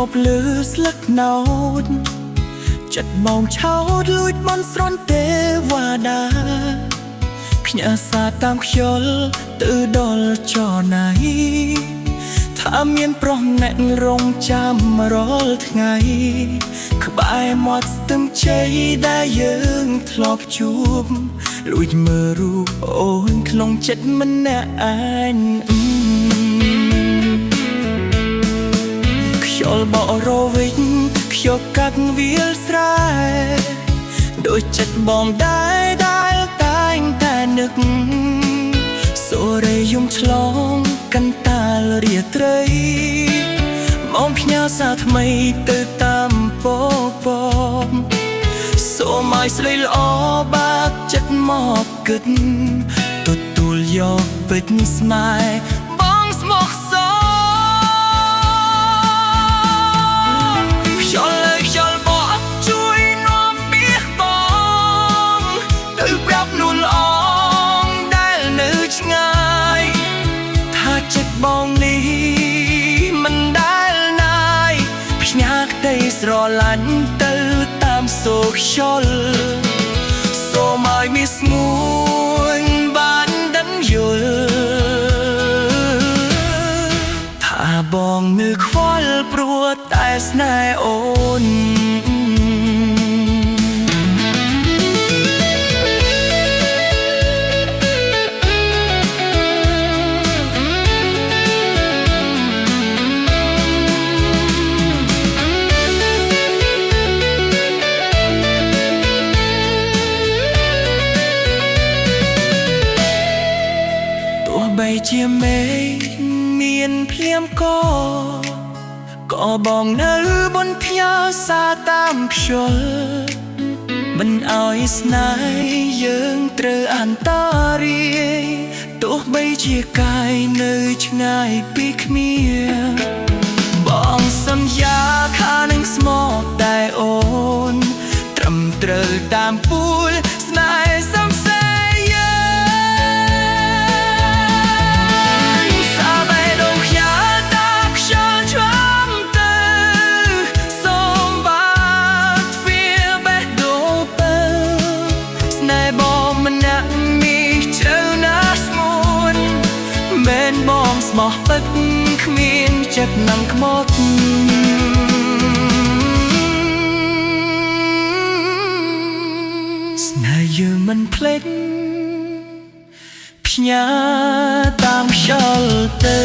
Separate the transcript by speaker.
Speaker 1: ប់លើស្លឹកណោតចិត្តបងឆោតលួចមន់ស្រន់ទេវតាខ្ញាសាតាមខ្យល់ទៅដល់ចណៃថាមានប្រុសអ្នករងចាំរាល់ថ្ងៃក្បែរមាត់ស្ទឹងជ័យដែលយើងធ្លាប់ជួបលួចមើលរូបអូនក្នុងចិត្តម្នាក់ឯងខ្យល់បក់រវិចខ្យល់កាត់វាលស្រែដូចចិត្តបងដែរដែលតែងតែនឹកសូរេយំឆ្លងកាន់តាលរាត្រីមកផ្ញើសារថ្មីទៅតាមពពកសូមឲ្យស្រីល្អបាក់ចិត្តមកគិតទទួលយកពេជ្រស្នេហ៍បងស្មោះសរខ្យល់លើខ្យល់បក់ជួយនាំពីបងទៅប្រាប់នួនល្អងដែលនៅឆ្ងាយថាចិត្តបងនេះមិនដែលណាយផ្ញើក្តីស្រឡាញ់ទៅតាមសូរខ្យល់សូមឲ្យមានស្ងួនបានដឹងយល់ថាបងនៅខ្វល់ព្រោះតែស្នេហ៍អូនបីជាមេមានភ្លៀមក៏បងនៅបនផ្ញើសារតាមខ្យល់មិនឲ្យស្នេហ៍យើងត្រូវអន្តរាយទោះបីជាកាយនៅឆ្ងាយពីគ្នាបងសន្យាថានឹងស្មោះតែអូនត្រឹមត្រូវតាមពូលស្នេហ៍សំសេបងស្មោះពិតគ្មានចិត្តនឹងខ្មត់ស្នេហ៍យើងមិនភ្លេចផ្ញើតាមខ្យល់ទៅ